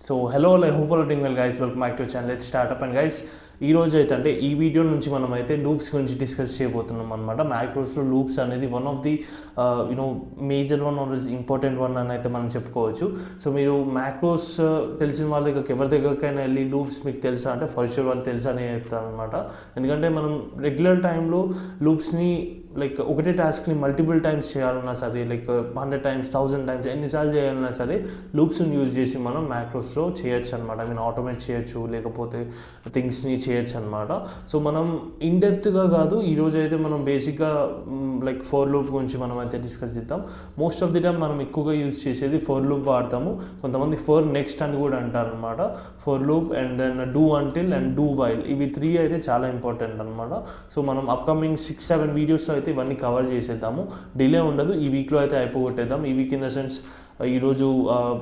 So hello I hope all doing well guys, welcome back to channel. Let's start up. And guys, ఈ రోజు అయితే అంటే ఈ video నుంచి మనం అయితే లూప్స్ గురించి డిస్కస్ చేయబోతున్నాం అనమాట. మ్యాక్రోస్లో లూప్స్ అనేది one of the major one or important one అని అయితే మనం చెప్పుకోవచ్చు. సో మీరు మ్యాక్రోస్ తెలిసిన వాళ్ళ దగ్గరికి ఎవరి దగ్గరికైనా వెళ్ళి లూప్స్ మీకు తెలుసా అంటే ఫస్ట్ వాళ్ళు తెలుసా అని చెప్తాను అనమాట. ఎందుకంటే మనం రెగ్యులర్ టైంలో లూప్స్ని లైక్ ఒకటే టాస్క్ని మల్టిపుల్ టైమ్స్ చేయాలన్నా సరే, లైక్ 100 times 1000 times ఎన్నిసార్లు చేయాలన్నా సరే లూప్స్ని యూజ్ చేసి మనం మ్యాక్రోస్లో చేయొచ్చు అనమాట. ఐ మీన్ ఆటోమేట్ చేయొచ్చు, లేకపోతే థింగ్స్ని చేయొచ్చు అనమాట. సో మనం ఇన్డెప్త్గా కాదు, ఈరోజు అయితే మనం బేసిక్గా లైక్ ఫోర్ లూప్ గురించి మనం అయితే డిస్కస్ చేద్దాం. మోస్ట్ ఆఫ్ ది టైం మనం ఎక్కువగా యూజ్ చేసేది ఫోర్ లూప్ వాడతాము. కొంతమంది ఫోర్ నెక్స్ట్ అని కూడా అంటారు అనమాట. For loop and then do until and do while, ఇవి 3 అయితే చాలా ఇంపార్టెంట్ అనమాట. సో మనం అప్కమింగ్ 6-7 వీడియోస్లో అయితే ఇవన్నీ కవర్ చేసేద్దాము. డిలే ఉండదు, ఈ వీక్లో అయితే అయిపోగొట్టేద్దాం. ఈ వీక్ ఇన్ ద సెన్స్ ఈరోజు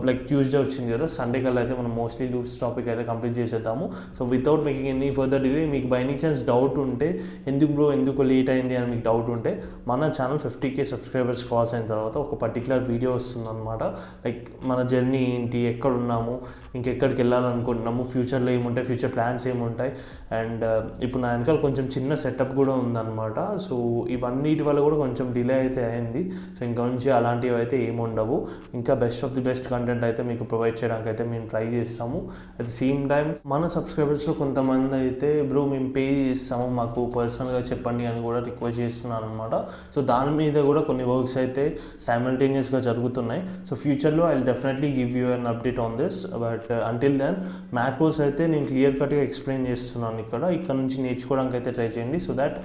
లైక్ ట్యూస్డే వచ్చింది కదా, సండే కల్లా అయితే మనం మోస్ట్లీ లూప్స్ టాపిక్ అయితే కంప్లీట్ చేసేద్దాము. So without making any further delay, మీకు బై ఎనీ ఛాన్స్ డౌట్ ఉంటే ఎందుకు లేట్ అయింది అని మీకు డౌట్ ఉంటే మన ఛానల్ 50K సబ్స్క్రైబర్స్ క్రాస్ అయిన తర్వాత ఒక పర్టికులర్ వీడియో వస్తుందన్నమాట. లైక్ మన జర్నీ ఏంటి, ఎక్కడున్నాము, ఇంకెక్కడికి వెళ్ళాలనుకుంటున్నాము, ఫ్యూచర్లో ఏముంటాయి, ఫ్యూచర్ ప్లాన్స్ ఏముంటాయి, అండ్ ఇప్పుడు నా వెనకాల కొంచెం చిన్న సెటప్ కూడా ఉందన్నమాట. సో ఇవన్నిటి వల్ల కూడా కొంచెం డిలే అయితే అయింది. సో ఇంకా నుంచి అలాంటివి అయితే ఏముండవు. ఇంకా best of the best content అయితే మీకు ప్రొవైడ్ చేయడానికి అయితే మేము ట్రై చేస్తాము. అట్ ది సేమ్ టైం మన సబ్స్క్రైబర్స్లో కొంతమంది అయితే బ్రో మేము పే చేస్తాము, మాకు పర్సనల్గా చెప్పండి అని కూడా రిక్వెస్ట్ చేస్తున్నాను అనమాట. సో దాని మీద కూడా కొన్ని వర్క్స్ అయితే సైమల్టేనియస్గా జరుగుతున్నాయి. సో ఫ్యూచర్లో I will definitely give you an update on this. But until then macros అయితే నేను క్లియర్ కట్గా ఎక్స్ప్లెయిన్ చేస్తున్నాను. ఇక్కడ నుంచి నేర్చుకోవడానికి అయితే ట్రై చేయండి. సో దట్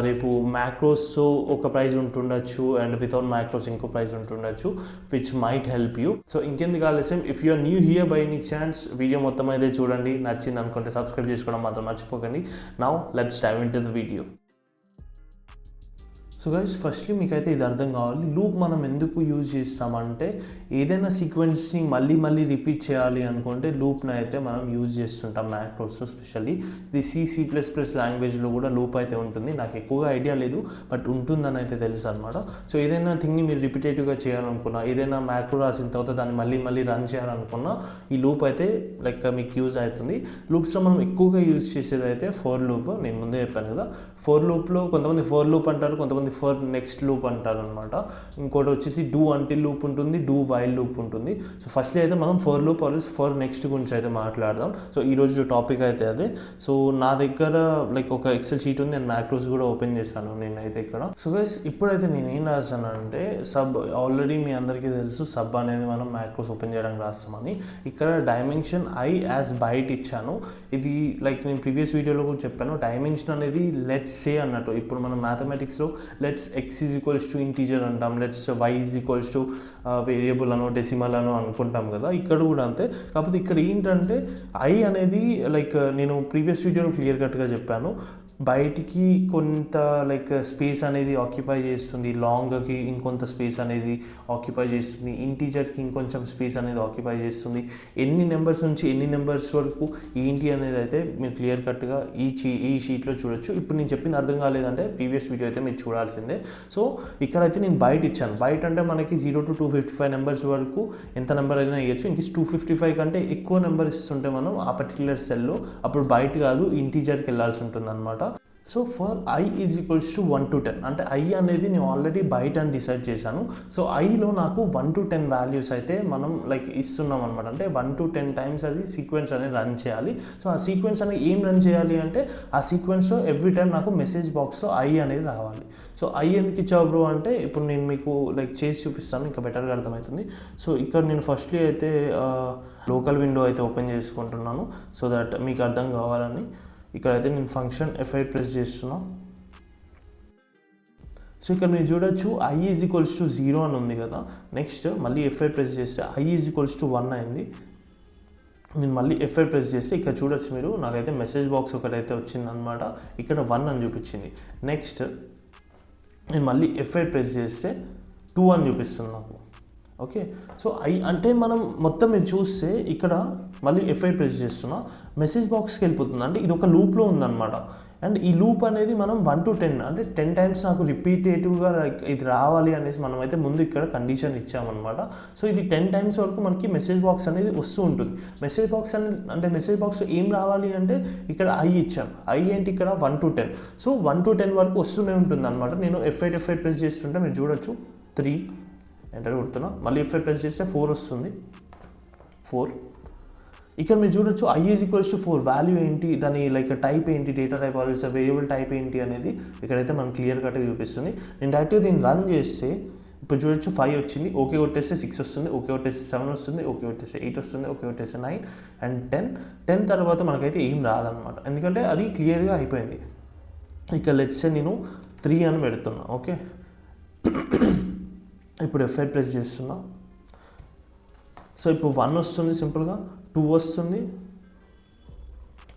రేపు మ్యాక్రోస్ ఒక ప్రైజ్ ఉంటుండొచ్చు అండ్ వితౌట్ మ్యాక్రోస్ ఇంకో ప్రైజ్ ఉంటుండొచ్చు, which might help you. So ఇంకెందుకు ఆలస్యం, if you are new here by any chance video మొత్తం అయితే చూడండి, నచ్చింది అనుకుంటే సబ్స్క్రైబ్ చేసుకోవడం మాత్రం మర్చిపోకండి. Now let's dive into the video. So guys, firstly మీకైతే ఇది అర్థం కావాలి, లూప్ మనం ఎందుకు యూజ్ చేస్తామంటే ఏదైనా సీక్వెన్స్ని మళ్ళీ రిపీట్ చేయాలి అనుకుంటే లూప్ని అయితే మనం యూజ్ చేస్తుంటాం మ్యాక్రోస్లో. స్పెషల్లీ ఇది C++ లాంగ్వేజ్లో కూడా లూప్ అయితే ఉంటుంది. నాకు ఎక్కువగా ఐడియా లేదు, బట్ ఉంటుందని అయితే తెలుసు అనమాట. సో ఏదైనా థింగ్ని మీరు రిపిటేటివ్గా చేయాలనుకున్నా, ఏదైనా మ్యాక్రో రాసిన తర్వాత దాన్ని మళ్ళీ రన్ చేయాలనుకున్నా ఈ లూప్ అయితే లైక్ మీకు యూజ్ అవుతుంది. లూప్స్లో మనం ఎక్కువగా యూజ్ చేసేది అయితే ఫోర్ లూప్. నేను ముందే చెప్పాను కదా, ఫోర్ లూప్లో కొంతమంది ఫోర్ లూప్ అంటారు, కొంతమంది ఫర్ నెక్స్ట్ లూప్ అంటారు అనమాట. ఇంకోటి వచ్చేసి డూ అంటిల్ లూప్ ఉంటుంది, డూ వైల్ లూప్ ఉంటుంది. సో ఫస్ట్లీ అయితే మనం for loop or for next గురించి అయితే మాట్లాడదాం. సో ఈరోజు టాపిక్ అయితే అదే. సో నా దగ్గర లైక్ ఒక ఎక్సెల్ షీట్ ఉంది, నేను మ్యాక్రోస్ కూడా ఓపెన్ చేస్తాను నేనైతే ఇక్కడ. సో గైస్, ఇప్పుడైతే నేను ఏం రాస్తానంటే సబ్, ఆల్రెడీ మీ అందరికీ తెలుసు సబ్ అనేది మనం మ్యాక్రోస్ ఓపెన్ చేయడానికి రాస్తామని. ఇక్కడ డైమెన్షన్ ఐ యాజ్ బైట్ ఇచ్చాను. ఇది లైక్ నేను ప్రీవియస్ వీడియోలో కూడా చెప్పాను, డైమెన్షన్ అనేది లెట్స్ సే అన్నట్టు. ఇప్పుడు మనం మ్యాథమెటిక్స్లో లెట్స్ x ఈజ్ ఇంటీజర్ అంటాం, లెట్స్ y ఈజ్ వేరియబుల్ అనో డెసిమల్ అనో అనుకుంటాం కదా. ఇక్కడ కూడా అంతే. కాకపోతే ఇక్కడ ఏంటంటే ఐ అనేది లైక్ నేను ప్రీవియస్ వీడియోలో క్లియర్ కట్గా చెప్పాను, బయటికి కొంత లైక్ స్పేస్ అనేది ఆక్యుపై చేస్తుంది, లాంగ్కి ఇంకొంత స్పేస్ అనేది ఆక్యుపై చేస్తుంది, ఇంటీజర్కి ఇంకొంచెం స్పేస్ అనేది ఆక్యుపై చేస్తుంది. ఎన్ని నెంబర్స్ నుంచి ఎన్ని నెంబర్స్ వరకు ఏంటి అనేది అయితే మీరు క్లియర్ కట్గా ఈ షీట్లో చూడొచ్చు. ఇప్పుడు నేను చెప్పింది అర్థం కాలేదంటే ప్రీవియస్ వీడియో అయితే మీరు చూడాల్సిందే. సో ఇక్కడైతే నేను బైట్ ఇచ్చాను. బైట్ అంటే మనకి 0 to 255 నెంబర్స్ వరకు ఎంత నెంబర్ అయినా ఇవ్వచ్చు. ఇంక 255 కంటే ఎక్కువ నెంబర్ ఇస్తుంటే మనం ఆ పర్టికులర్ సెల్లో అప్పుడు బైట్ కాదు ఇంటీజర్కి వెళ్ళాల్సి ఉంటుంది అనమాట. So for I is equals to 1 to 10 అంటే ఐ అనేది నేను ఆల్రెడీ బయట అని డిసైడ్ చేశాను. సో ఐలో నాకు 1 to 10 వాల్యూస్ అయితే మనం లైక్ ఇస్తున్నాం అనమాట. అంటే 1 to 10 times అది సీక్వెన్స్ అనేది రన్ చేయాలి. సో ఆ సీక్వెన్స్ అనేది ఏం రన్ చేయాలి అంటే ఆ సీక్వెన్స్లో ఎవ్రీ టైం నాకు మెసేజ్ బాక్స్లో ఐ అనేది రావాలి. సో ఐ ఎందుకు ఇచ్చావు బ్రో అంటే ఇప్పుడు నేను మీకు లైక్ చేసి చూపిస్తాను, ఇంకా బెటర్గా అర్థమవుతుంది. సో ఇక్కడ నేను ఫస్ట్లీ అయితే లోకల్ విండో అయితే ఓపెన్ చేసుకుంటున్నాను సో దట్ మీకు అర్థం కావాలని. ఇక్కడైతే నేను ఫంక్షన్ F8 ప్రెస్ చేస్తున్నా. సో ఇక్కడ మీరు చూడొచ్చు ఐ ఈజ్ ఈక్వల్స్ టు 0 అని ఉంది కదా. నెక్స్ట్ మళ్ళీ F8 ప్రెస్ చేస్తే ఐ ఈజ్ ఈక్వల్స్ టు 1 అయింది. నేను మళ్ళీ F8 ప్రెస్ చేస్తే ఇక్కడ చూడొచ్చు మీరు, నాకైతే మెసేజ్ బాక్స్ ఒకటైతే వచ్చిందనమాట. ఇక్కడ 1 అని చూపించింది. నెక్స్ట్ నేను మళ్ళీ F8 ప్రెస్ చేస్తే 2 అని చూపిస్తుంది నాకు. ఓకే, సో ఐ అంటే మనం మొత్తం మీరు చూస్తే ఇక్కడ మళ్ళీ F8 ప్రెస్ చేస్తున్నా, మెసేజ్ బాక్స్కి వెళ్ళిపోతుంది. అంటే ఇది ఒక లూప్లో ఉందన్నమాట. అండ్ ఈ లూప్ అనేది మనం 1 to 10 అంటే 10 టైమ్స్ నాకు రిపీటేటివ్గా ఇది రావాలి అనేసి మనమైతే ముందు ఇక్కడ కండిషన్ ఇచ్చామన్నమాట. సో ఇది 10 టైమ్స్ వరకు మనకి మెసేజ్ బాక్స్ అనేది వస్తూ ఉంటుంది. మెసేజ్ బాక్స్ అంటే మెసేజ్ బాక్స్ ఏం రావాలి అంటే ఇక్కడ ఐ ఇచ్చాం. ఐ ఏంటి ఇక్కడ 1 to 10. సో 1 to 10 వరకు వస్తూనే ఉంటుంది అనమాట. నేను F8 ప్రెస్ చేస్తుంటే మీరు చూడొచ్చు 3 ఎంటర్ కొడుతున్నా, మళ్ళీ F8 ప్రెస్ చేస్తే 4 వస్తుంది, 4. ఇక్కడ మీరు చూడొచ్చు I is equals to 4. Value ఏంటి, దాని లైక్ టైప్ ఏంటి, data type or variable type ఏంటి అనేది ఇక్కడైతే మనం క్లియర్ కట్గా చూపిస్తుంది. నేను డైరెక్ట్గా దీన్ని రన్ చేస్తే ఇప్పుడు చూడొచ్చు 5 వచ్చింది, ఓకే కొట్టేస్తే 6 వస్తుంది, ఓకే కొట్టేస్తే 7 వస్తుంది, ఓకే కొట్టేస్తే 8 వస్తుంది, ఓకే కొట్టేస్తే 9 అండ్ 10 తర్వాత మనకైతే ఏం రాదనమాట, ఎందుకంటే అది క్లియర్గా అయిపోయింది. ఇక లెట్స్ సే నేను 3 అని పెడుతున్నా. ఓకే, ఇప్పుడు F8 ప్రెస్ చేస్తున్నా. సో ఇప్పుడు 1 వస్తుంది, సింపుల్గా 2 వస్తుంది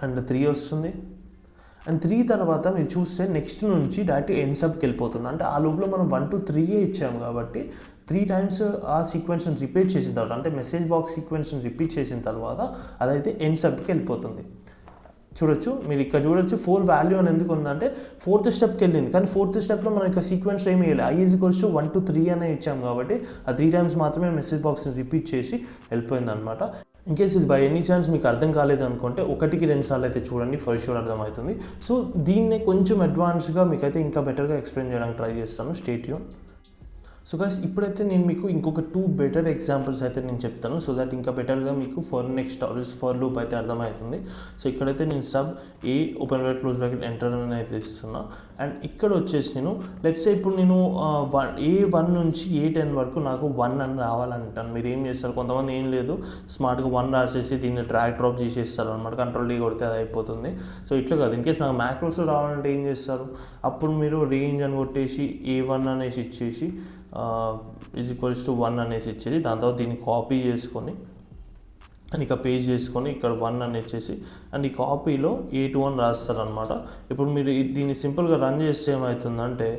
అండ్ 3 వస్తుంది. అండ్ 3 తర్వాత మీరు చూస్తే నెక్స్ట్ నుంచి డైరెక్ట్ ఎండ్ సబ్కి వెళ్ళిపోతుంది. అంటే ఆ లోపల మనం 1 to 3 ఇచ్చాము కాబట్టి 3 టైమ్స్ ఆ సీక్వెన్స్ని రిపీట్ చేసిన తర్వాత, అంటే మెసేజ్ బాక్స్ సీక్వెన్స్ని రిపీట్ చేసిన తర్వాత అదైతే ఎండ్ సబ్కి వెళ్ళిపోతుంది. చూడొచ్చు, మీరు ఇక్కడ చూడొచ్చు 4 వాల్యూ అని ఎందుకు ఉందంటే 4th స్టెప్కి వెళ్ళింది, కానీ 4th స్టెప్లో మనం ఇక్కడ సీక్వెన్స్ ఏమి వేయాలి, I is equals to 1 to 3 అనే ఇచ్చాము కాబట్టి ఆ 3 టైమ్స్ మాత్రమే మెసేజ్ బాక్స్ని రిపీట్ చేసి వెళ్ళిపోయింది అనమాట. ఇన్కేస్ ఇది బై ఎనీ ఛాన్స్ మీకు అర్థం కాలేదు అనుకుంటే 1కి 2 సార్లు అయితే చూడండి, ఫర్ షూర్ అర్థమవుతుంది. సో దీన్నే కొంచెం అడ్వాన్స్గా మీకైతే ఇంకా బెటర్గా ఎక్స్ప్లెయిన్ చేయడానికి ట్రై చేస్తాను. Stay tune. సో గైస్, ఇప్పుడైతే నేను మీకు ఇంకొక 2 బెటర్ ఎగ్జాంపుల్స్ అయితే నేను చెప్తాను, సో దట్ ఇంకా బెటర్గా మీకు ఫర్ నెక్స్ట్ ఫర్ లూప్ అయితే అర్థమవుతుంది. సో ఇక్కడైతే నేను sub A open bracket close bracket enter అని అయితే ఇస్తున్నా. అండ్ ఇక్కడ వచ్చేసి నేను లెట్స్ సే ఇప్పుడు నేను A1 నుంచి A10 వరకు నాకు 1 అని రావాలంటాను. మీరు ఏం చేస్తారు, కొంతమంది ఏం లేదు స్మార్ట్గా 1 రాసేసి దీన్ని డ్రాగ్ డ్రాప్ చేసేస్తారు అనమాట, కంట్రోల్ D కొడితే అది అయిపోతుంది. సో ఇట్లా కాదు, ఇన్కేస్ నాకు మ్యాక్రోస్ రావాలంటే ఏం చేస్తారు, అప్పుడు మీరు రేంజ్ అని కొట్టేసి A1 అనేసి ఇచ్చేసి ఈజ్ ఈక్వల్స్ టు 1 అనేసి ఇచ్చేది, దాని తర్వాత దీన్ని కాపీ చేసుకొని అండ్ ఇక పేజ్ చేసుకొని ఇక్కడ 1 అని ఇచ్చేసి అండ్ ఈ కాపీలో A2 అని రాస్తారనమాట. ఇప్పుడు మీరు దీన్ని సింపుల్గా రన్ చేస్తే ఏమవుతుందంటే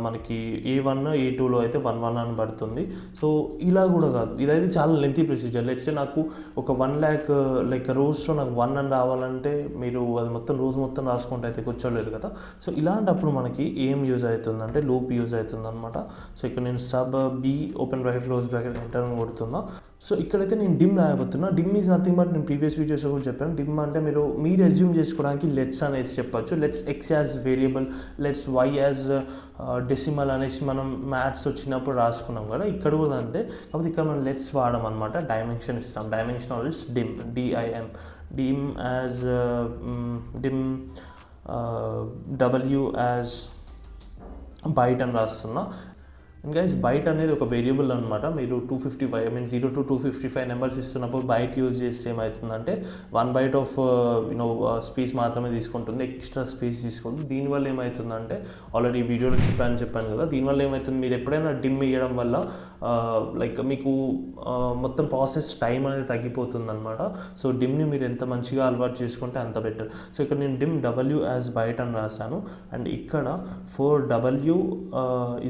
మనకి A1 A2లో అయితే 1 అని పడుతుంది. సో ఇలా కూడా కాదు, ఇదైతే చాలా లెంతీ ప్రొసీజర్. లెట్స్ సే నాకు ఒక 1 lakh లైక్ రోజులో నాకు 1 అని రావాలంటే మీరు అది మొత్తం రోజు మొత్తం రాసుకుంటే అయితే కూర్చోలేరు కదా. సో ఇలాంటప్పుడు మనకి ఏం యూజ్ అవుతుందంటే లూప్ యూజ్ అవుతుంది అనమాట. సో ఇక్కడ నేను sub B open bracket close bracket enter అని కొడుతున్నా. సో ఇక్కడైతే నేను డిమ్ రాయబోతున్నా. డిమ్ ఈజ్ నథింగ్ బట్ నేను ప్రీవియస్ వీడియోస్లో కూడా చెప్పాను, డిమ్ అంటే మీరు అజ్యూమ్ చేసుకోవడానికి లెట్స్ అనేసి చెప్పచ్చు. Let's X as variable, let's Y as decimal అనేసి మనం మ్యాథ్స్ వచ్చినప్పుడు రాసుకున్నాం కదా, ఇక్కడ కూడా అంతే. కాబట్టి ఇక్కడ మనం లెట్స్ వాడడం అనమాట, డైమెన్షన్ ఇస్తాం. Dimension always dim, DIM, dim as dim W as byte అని రాస్తున్నా. గైస్, బైట్ అనేది ఒక వేరియబుల్ అనమాట. మీరు 255 0 to 255 నెంబర్స్ ఇస్తున్నప్పుడు బైట్ యూజ్ చేస్తే ఏమవుతుందంటే 1 byte ఆఫ్ స్పేస్ మాత్రమే తీసుకుంటుంది, ఎక్స్ట్రా స్పేస్ తీసుకుంటుంది. దీనివల్ల ఏమవుతుందంటే ఆల్రెడీ వీడియోలో చెప్పాను కదా, దీనివల్ల ఏమవుతుంది, మీరు ఎప్పుడైనా డిమ్ వేయడం వల్ల లైక్ మీకు మొత్తం ప్రాసెస్ టైం అనేది తగ్గిపోతుంది అనమాట. సో డిమ్ని మీరు ఎంత మంచిగా అలవాటు చేసుకుంటే అంత బెటర్. సో ఇక్కడ నేను డిమ్ W యాజ్ బైట్ అని రాశాను అండ్ ఇక్కడ 4W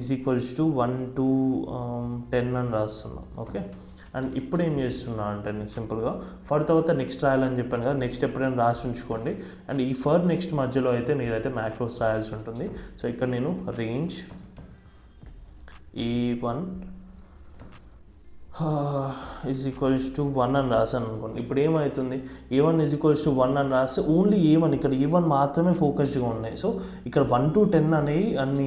is equals to 1 to 10 అని రాస్తున్నా. ఓకే, అండ్ ఇప్పుడు ఏం చేస్తున్నా అంటే నేను సింపుల్గా ఫర్ తర్వాత నెక్స్ట్ రాయాలని చెప్పాను కదా, నెక్స్ట్ ఎప్పుడైనా రాసి ఉంచుకోండి. అండ్ ఈ ఫర్ నెక్స్ట్ మధ్యలో అయితే మీరైతే మ్యాక్రోస్ రాయాల్సి ఉంటుంది. సో ఇక్కడ నేను range A1 is equals to 1 అని రాశాను అనుకోండి. ఇప్పుడు ఏమవుతుంది, A1 ఈజ్ ఈక్వల్స్ టు 1 అని రాస్తే ఓన్లీ A1, ఇక్కడ A1 మాత్రమే ఫోకస్డ్గా ఉన్నాయి. సో ఇక్కడ 1 to 10 అనేవి అన్ని,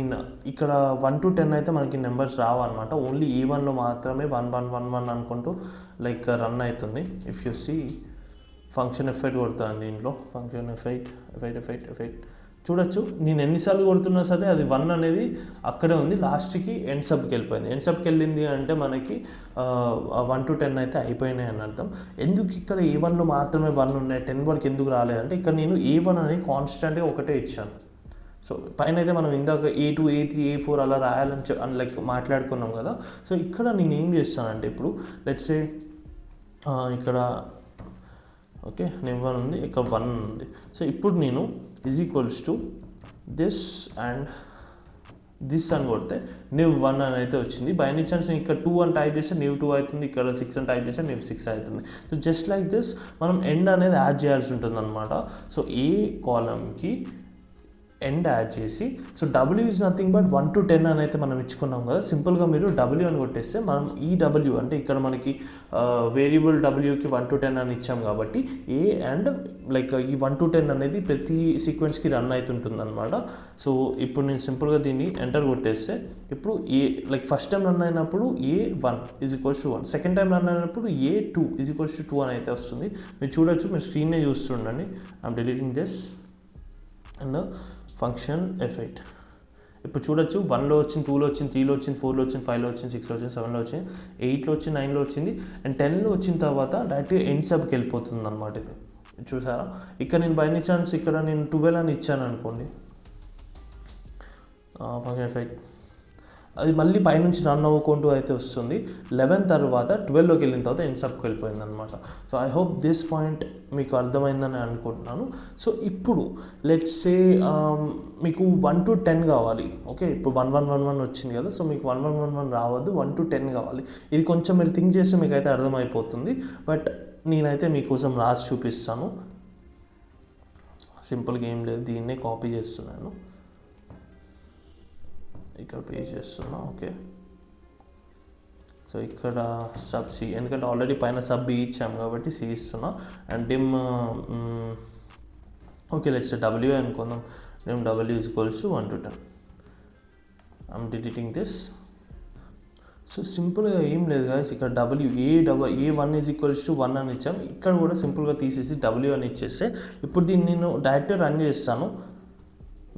ఇక్కడ 1 to 10 అయితే మనకి నెంబర్స్ రావన్నమాట. ఓన్లీ A1లో మాత్రమే 1 1 1 1 అనుకుంటూ లైక్ రన్ అవుతుంది. If you see function F8 కొడుతుంది దీంట్లో, ఫంక్షన్ F8 చూడొచ్చు. నేను ఎన్నిసార్లు కొడుతున్నా సరే అది 1 అనేది అక్కడే ఉంది, లాస్ట్కి ఎండ్ సబ్కి వెళ్ళిపోయింది. ఎండ్ సబ్కి వెళ్ళింది అంటే మనకి 1 to 10 అయితే అయిపోయినాయి అని అర్థం. ఎందుకు ఇక్కడ A1లో మాత్రమే 1 ఉన్నాయి, 10 వరకు ఎందుకు రాలేదంటే ఇక్కడ నేను A1 అనేది కాన్స్టెంట్గా ఒకటే ఇచ్చాను. సో పైన అయితే మనం ఇందాక A2 A3 A4 అలా రాయాలని లైక్ మాట్లాడుకున్నాం కదా. సో ఇక్కడ నేను ఏం చేస్తానంటే ఇప్పుడు లెట్స్ సే ఇక్కడ ఓకే నేను 1 ఉంది, ఇక్కడ 1 ఉంది. సో ఇప్పుడు నేను is equals to this and this అని కొడితే new1 అని అయితే వచ్చింది. బై ఎనీ ఛాన్స్ నేను ఇక్కడ 2 అని టైప్ చేస్తే new2 అవుతుంది, ఇక్కడ 6 అని టైప్ చేస్తే new6 అవుతుంది. సో జస్ట్ లైక్ దిస్ మనం ఎండ్ అనేది యాడ్ చేయాల్సి ఉంటుంది అనమాట. సో ఏ కాలంకి ఎండ్ యాడ్ చేసి, so W is nothing but 1 to 10 అని అయితే మనం ఇచ్చుకున్నాం కదా. సింపుల్గా మీరు డబ్ల్యూ అని కొట్టేస్తే మనం ఈ డబ్ల్యూ అంటే ఇక్కడ మనకి వేరియబుల్ డబ్ల్యూకి 1 to 10 అని ఇచ్చాం కాబట్టి ఏ అండ్ లైక్ ఈ 1 to 10 అనేది ప్రతి సీక్వెన్స్కి రన్ అవుతుంటుంది అనమాట. సో ఇప్పుడు నేను సింపుల్గా దీన్ని ఎంటర్ కొట్టేస్తే ఇప్పుడు ఏ లైక్ ఫస్ట్ టైం రన్ అయినప్పుడు A1 = 1, సెకండ్ టైం రన్ అయినప్పుడు A2 = 2 అని అయితే వస్తుంది. మీరు చూడొచ్చు, మీరు స్క్రీన్నే చూస్తుండండి. I'm deleting this and function F8. ఇప్పుడు చూడొచ్చు 1లో వచ్చింది, 2లో వచ్చింది, 3లో వచ్చింది, 4లో వచ్చింది, 5లో వచ్చింది, 6లో వచ్చింది, 7లో వచ్చింది, 8లో వచ్చింది, 9లో వచ్చింది అండ్ 10లో వచ్చిన తర్వాత డైరెక్ట్గా ఎండ్ సబ్కి వెళ్ళిపోతుంది అనమాట. ఇది చూసారా, ఇక్కడ నేను బై ఎనీ ఛాన్స్ ఇక్కడ నేను 12 అని ఇచ్చాను అనుకోండి, ఫంక్షన్ F8 అది మళ్ళీ పైనుంచి రన్ అవ్వకుంటూ అయితే వస్తుంది. 11 తర్వాత 12లోకి వెళ్ళిన తర్వాత ఎండ్ సబ్కి వెళ్ళిపోయింది అనమాట. So I hope this point మీకు అర్థమైందని అనుకుంటున్నాను. సో ఇప్పుడు లెట్స్ సే మీకు 1 to 10 కావాలి. ఓకే, ఇప్పుడు 1111 వచ్చింది కదా, సో మీకు 1111 రావద్దు, 1 to 10 కావాలి. ఇది కొంచెం మీరు థింక్ చేస్తే మీకు అయితే అర్థమైపోతుంది. బట్ నేనైతే మీకోసం రాసి చూపిస్తాను. సింపుల్గా ఏం లేదు, దీన్నే కాపీ చేస్తున్నాను, ఇక్కడ పేస్ట్ చేస్తున్నా. ఓకే, సో ఇక్కడ సబ్ సి, ఎందుకంటే ఆల్రెడీ పైన సబ్ బి ఇచ్చాము కాబట్టి సి ఇస్తున్నా. And dim okay let's W అనుకుందాం. Dim W = 1 to 10. I'm deleting this. So సింపుల్గా ఏం లేదు గాయస్, ఇక్కడ A1 = 1 అని ఇచ్చాం. ఇక్కడ కూడా సింపుల్గా తీసేసి డబ్ల్యూ అని ఇచ్చేస్తే ఇప్పుడు దీన్ని నేను డైరెక్ట్ రన్ చేస్తాను.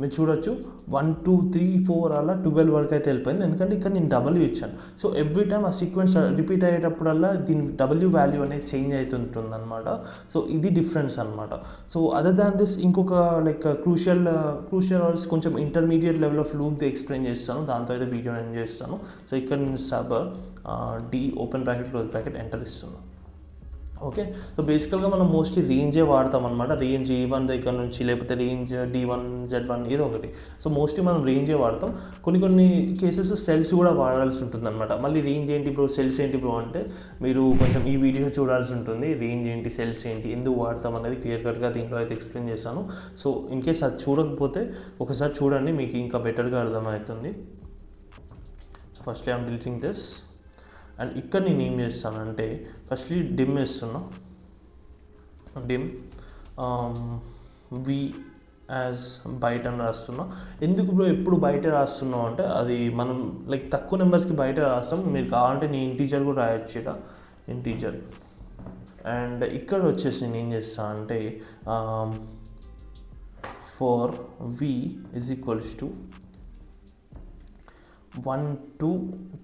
మీరు చూడొచ్చు 1 2 3 4 అలా 12 వరకు అయితే వెళ్ళిపోయింది, ఎందుకంటే ఇక్కడ నేను డబ్ల్యూ ఇచ్చాను. సో ఎవ్రీ టైమ్ ఆ సీక్వెన్స్ రిపీట్ అయ్యేటప్పుడల్లా దీని డబ్ల్యూ వాల్యూ అనేది చేంజ్ అవుతుంటుంది అనమాట. సో ఇది డిఫరెన్స్ అనమాట. సో అదర్ దాన్ దిస్ ఇంకొక లైక్ క్రూషియల్ కొంచెం intermediate level of loop explain చేస్తాను, దాంతో అయితే వీడియో ఎండ్ చేస్తాను. సో ఇక్కడ నేను sub D open bracket close bracket enter ఇస్తున్నాను. ఓకే, సో బేసికల్గా మనం మోస్ట్లీ రేంజే వాడతాం అనమాట. రేంజ్ E1 దగ్గర నుంచి, లేకపోతే రేంజ్ D1 Z1 ఏదో ఒకటి. సో మోస్ట్లీ మనం రేంజే వాడతాం. కొన్ని కేసెస్ సెల్స్ కూడా వాడాల్సి ఉంటుంది అనమాట. మళ్ళీ రేంజ్ ఏంటి బ్రో, సెల్స్ ఏంటి బ్రో అంటే మీరు కొంచెం ఈ వీడియో చూడాల్సి ఉంటుంది. రేంజ్ ఏంటి, సెల్స్ ఏంటి, ఎందుకు వాడతాం అనేది క్లియర్ కట్గా దీంట్లో అయితే ఎక్స్ప్లెయిన్ చేశాను. సో ఇన్ కేస్ అది చూడకపోతే ఒకసారి చూడండి, మీకు ఇంకా బెటర్గా అర్థమవుతుంది. So firstly I'm deleting this. And ఇక్కడ నేను ఏం చేస్తానంటే ఫస్ట్లీ డిమ్ వేస్తున్నా. డిమ్ వి యాజ్ బయట అని రాస్తున్నా. ఎందుకు బ్రో ఎప్పుడు బయట రాస్తున్నావు అంటే, అది మనం లైక్ తక్కువ నెంబర్స్కి బయట రాస్తాం. మీరు కావాలంటే నేను ఇంటీజర్ కూడా రాయొచ్చు, ఇక్కడ ఇంటీజర్. అండ్ ఇక్కడ వచ్చేసి నేను ఏం చేస్తాను అంటే for v = 1 to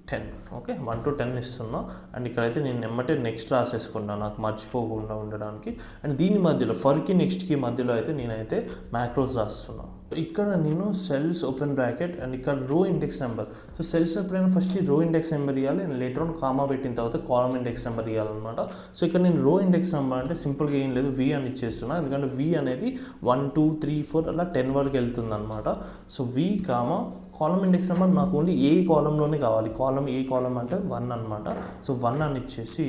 10. Okay, 1 to 10 ఇస్తున్నా. అండ్ ఇక్కడైతే నేను నెమ్మటే నెక్స్ట్ రాసేసుకున్నాను, నాకు మర్చిపోకుండా ఉండడానికి. అండ్ దీని మధ్యలో ఫర్కి నెక్స్ట్కి మధ్యలో అయితే నేనైతే మ్యాక్రోస్ రాస్తున్నాను. ఇక్కడ నేను సెల్స్ ఓపెన్ బ్రాకెట్ అండ్ ఇక్కడ రో ఇండెక్స్ నెంబర్. సో సెల్స్ ఎప్పుడైనా ఫస్ట్ రో ఇండెక్స్ నెంబర్ ఇవ్వాలి, అండ్ లేటర్ ఆన్ కామా పెట్టిన తర్వాత కాలమ్ ఇండెక్స్ నెంబర్ ఇవ్వాలన్నమాట. సో ఇక్కడ నేను రో ఇండెక్స్ నెంబర్ అంటే సింపుల్గా ఏం లేదు, వి అని ఇచ్చేస్తున్నా. ఎందుకంటే వి అనేది 1 2 3 4 అలా 10 వరకు వెళ్తుంది అనమాట. So we comma column index number నాకు ఓన్లీ ఏ కాలంలోనే కావాలి. ఏ కాలం అంటే 1 అనమాట. సో 1 అని ఇచ్చేసి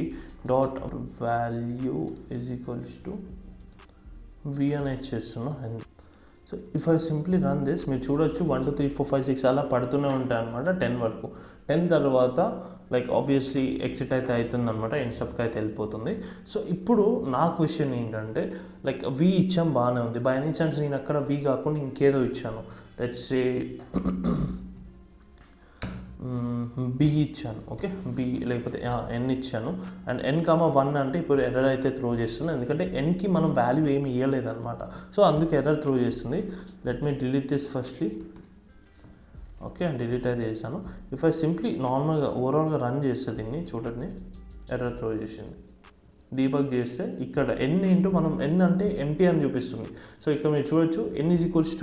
డాట్ వాల్యూ = వి అని ఇచ్చేస్తున్నా. So if I simply run this, మీరు చూడొచ్చు 1 2 3 4 5 6 అలా పడుతూనే ఉంటాయి అనమాట 10 వరకు. 10 తర్వాత లైక్ ఆబ్వియస్లీ ఎక్సిట్ అయితే అవుతుంది అనమాట, ఎండ్ సబ్కి అయితే వెళ్ళిపోతుంది. సో ఇప్పుడు నా క్వశ్చన్ ఏంటంటే, లైక్ వి ఇచ్చాం బాగానే ఉంది, బై ఎనీ ఛాన్స్ నేను అక్కడ వి కాకుండా ఇంకేదో ఇచ్చాను, లెట్స్ సే బి ఇచ్చాను. ఓకే, బి లేకపోతే ఎన్ ఇచ్చాను. అండ్ n,1 అంటే ఇప్పుడు ఎర్రర్ అయితే త్రో చేస్తుంది, ఎందుకంటే ఎన్కి మనం వాల్యూ ఏమి ఇవ్వలేదు అనమాట. సో అందుకు ఎర్రర్ త్రో చేస్తుంది. Let me delete this firstly. Okay, delete అయితే చేశాను. ఇఫ్ ఐ సింప్లీ నార్మల్గా ఓవరాల్గా రన్ చేస్తే దీన్ని చూడండి, ఎర్రర్ త్రో చేసింది. డీబగ్ చేస్తే ఇక్కడ ఎన్ ఏంటో మనం ఎన్ అంటే ఎంటీ అని చూపిస్తుంది. సో ఇక్కడ మీరు చూడొచ్చు n =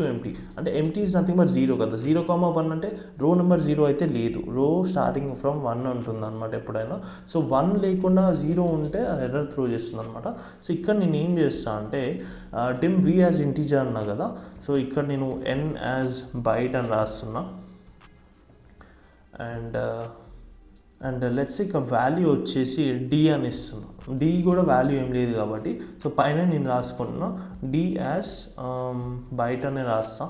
ఎంటీ, అంటే ఎంటీ ఈజ్ నథింగ్ బట్ 0 కదా. 0,1 అంటే రో నెంబర్ 0 అయితే లేదు, రో స్టార్టింగ్ ఫ్రమ్ 1 ఉంటుంది అనమాట ఎప్పుడైనా. సో 1 లేకుండా 0 ఉంటే అది ఎర్రర్ త్రో చేస్తుంది అనమాట. సో ఇక్కడ నేను ఏం చేస్తాను అంటే డిమ్ వి యాజ్ ఇంటీజర్ అన్నా కదా, సో ఇక్కడ నేను ఎన్ యాజ్ బైట్ అని రాస్తున్నా. అండ్ లెట్స్ ఇక వాల్యూ వచ్చేసి డి అని ఇస్తున్నాను. డి కూడా వాల్యూ ఏం లేదు కాబట్టి, సో పైన నేను రాసుకుంటున్నా డి యాజ్ బయట అనే రాస్తా.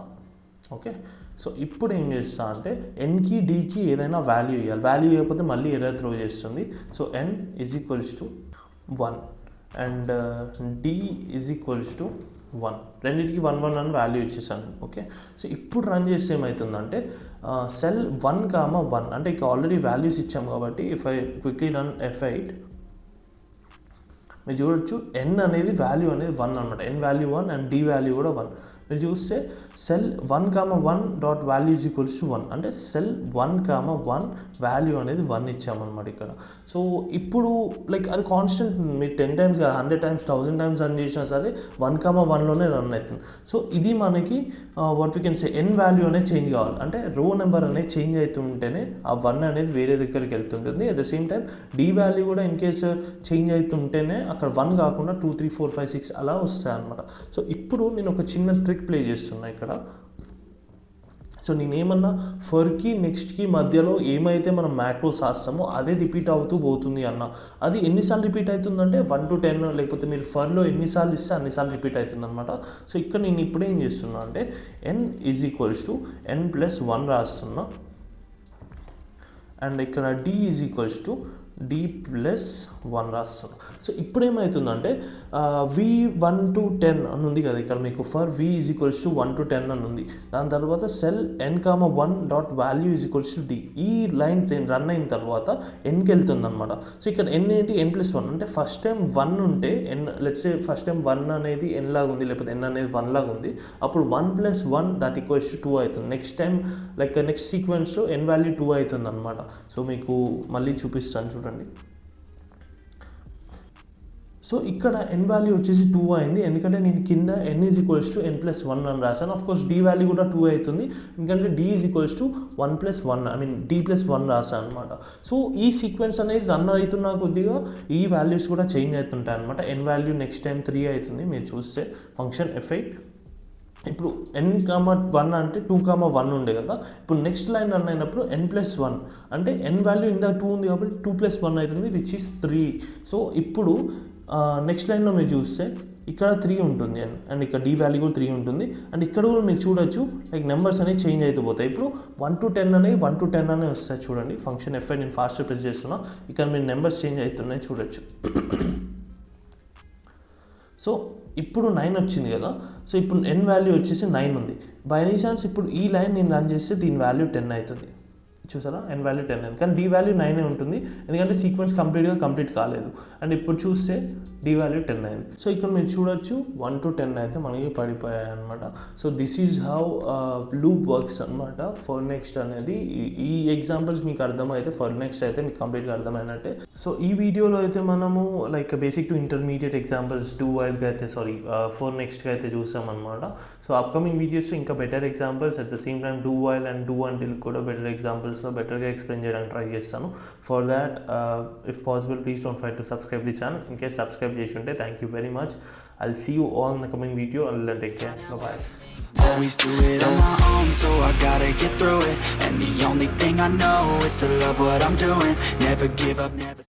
ఓకే. సో ఇప్పుడు ఏం చేస్తా అంటే ఎన్కి డీకి ఏదైనా వాల్యూ ఇవ్వాలి, వాల్యూ ఇవ్వకపోతే మళ్ళీ ఎర్రర్ త్రో చేస్తుంది. So n is equals to 1 and d is equals to 1, రెండింటికి 1 1 అని వాల్యూ ఇచ్చేసాను. ఓకే. సో ఇప్పుడు రన్ చేస్తే ఏమవుతుందంటే సెల్ 1,1 అంటే ఇక ఆల్రెడీ వాల్యూస్ ఇచ్చాం కాబట్టి if I quickly run F8 మీరు చూడొచ్చు n అనేది వాల్యూ అనేది 1 అనమాట, n value 1 and d value కూడా 1. మీరు చూస్తే cell 1,1 dot value is equals to 1 అంటే సెల్ 1,1 వాల్యూ అనేది 1 ఇచ్చామన్నమాట ఇక్కడ. సో ఇప్పుడు లైక్ అది కాన్స్టెంట్, మీరు 10 టైమ్స్ కాదు 100 టైమ్స్ 1000 టైమ్స్ రన్ చేసినా సరే 1,1లోనే రన్ అవుతుంది. సో ఇది మనకి what we can say n value అనేది చేంజ్ కావాలి అంటే రో నెంబర్ అనేది చేంజ్ అవుతుంటేనే ఆ 1 అనేది వేరే దగ్గరికి వెళ్తుంటుంది. At the same time d value కూడా ఇన్ కేసు చేంజ్ అవుతుంటేనే అక్కడ 1 కాకుండా 2 3 4 5 6 అలా వస్తాయి అనమాట. సో ఇప్పుడు నేను ఒక చిన్న ట్రిక్ ప్లే చేస్తున్నా ఇక్కడ. సో నేనేమన్నా ఫర్కి నెక్స్ట్కి మధ్యలో ఏమైతే మనం మ్యాక్రోస్ రాస్తామో అదే రిపీట్ అవుతూ పోతుంది అన్న. అది ఎన్నిసార్లు రిపీట్ అవుతుందంటే 1 to 10 లేకపోతే మీరు ఫర్లో ఎన్నిసార్లు ఇస్తే అన్నిసార్లు రిపీట్ అవుతుంది అనమాట. సో ఇక్కడ నేను ఇప్పుడు ఏం చేస్తున్నా అంటే n is equals to n+1 రాస్తున్నా అండ్ ఇక్కడ d is equals to d+1 రాస్తున్నాం. సో ఇప్పుడు ఏమవుతుందంటే v1 to 10 అని ఉంది కదా ఇక్కడ మీకు, for v is equals to 1 to 10 అని ఉంది. దాని తర్వాత cell n,1 dot value is equals to d, ఈ లైన్ రన్ అయిన తర్వాత nకి వెళ్తుంది అనమాట. సో ఇక్కడ n ఏంటి n+1 అంటే ఫస్ట్ టైం 1 ఉంటే n, let's say first time 1 అనేది n లాగా ఉంది లేకపోతే n అనేది 1 లాగా ఉంది, అప్పుడు 1+1 దట్ ఈక్వల్స్ టు 2 అవుతుంది. నెక్స్ట్ టైం లైక్ నెక్స్ట్ సీక్వెన్స్లో n వాల్యూ 2 అవుతుంది అనమాట. సో మీకు మళ్ళీ చూపిస్తాను చూడండి. సో ఇక్కడ n వాల్యూ వచ్చేసి 2 అయింది ఎందుకంటే నేను కింద n is equals to n+1 అని రాశాను. ఆఫ్ కోర్స్ d వాల్యూ కూడా 2 అవుతుంది ఎందుకంటే d is equals to 1+1 I mean d+1 రాశాను అనమాట. సో ఈ సీక్వెన్స్ అనేది రన్ అవుతున్నా కొద్దిగా ఈ వాల్యూస్ కూడా చేంజ్ అవుతుంటాయి అనమాట. n వాల్యూ నెక్స్ట్ టైం 3 అవుతుంది మీరు చూస్తే ఫంక్షన్ F8. ఇప్పుడు n,1 అంటే 2,1 ఉండే కదా, ఇప్పుడు నెక్స్ట్ లైన్ రన్ అయినప్పుడు n+1 అంటే n వాల్యూ ఇందా 2 ఉంది కాబట్టి 2+1 అవుతుంది విచ్ ఈస్ 3. సో ఇప్పుడు నెక్స్ట్ లైన్లో మీరు చూస్తే ఇక్కడ 3 ఉంటుంది అండ్ ఇక్కడ d వాల్యూ కూడా 3 ఉంటుంది అండ్ ఇక్కడ కూడా మీరు చూడొచ్చు లైక్ నెంబర్స్ అనేవి చేంజ్ అవుతూ పోతాయి. ఇప్పుడు 1 to 10 అనేవి 1 to 10 అనే వస్తాయి చూడండి. ఫంక్షన్ F8 నేను ఫాస్ట్ ప్రెస్ చేస్తున్నా, ఇక్కడ మీరు నెంబర్స్ చేంజ్ అవుతున్నాయి చూడొచ్చు. సో ఇప్పుడు 9 వచ్చింది కదా, సో ఇప్పుడు n వాల్యూ వచ్చేసి 9 ఉంది. బై ఎనీ ఛాన్స్ ఇప్పుడు ఈ లైన్ నేను రన్ చేస్తే దీని వాల్యూ 10 అవుతుంది, చూసారా n వాల్యూ 10 అయింది కానీ d వాల్యూ 9 ఉంటుంది ఎందుకంటే సీక్వెన్స్ కంప్లీట్ కాలేదు. అండ్ ఇప్పుడు చూస్తే d వాల్యూ 10 అయింది. సో ఇక్కడ మీరు చూడొచ్చు 1 to 10 అయితే మనకి పడిపోయాయి అనమాట. So this is how loop works అనమాట. ఫర్ నెక్స్ట్ అనేది ఈ ఎగ్జాంపుల్స్ మీకు అర్థమైతే ఫర్ నెక్స్ట్ అయితే మీకు కంప్లీట్గా అర్థమైనట్టే. సో ఈ వీడియోలో అయితే మనము like basic to intermediate examples do while అయితే ఫర్ నెక్స్ట్కి అయితే చూసాం అనమాట. సో అప్కమింగ్ వీడియోస్ ఇంకా better examples at the same time do while and do until కూడా బెటర్ ఎగ్జాంపుల్స్లో బెటర్గా ఎక్స్ప్లెయిన్ చేయడానికి ట్రై చేస్తాను. For that if possible please don't forget to subscribe the channel. In case subscribe చేసి ఉంటే thank you very much. I'll see you all in the coming video. I'll take care. Bye-bye. Always do it on my own, so I gotta get through it. And the only thing I know is to love what I'm doing. Never give up, never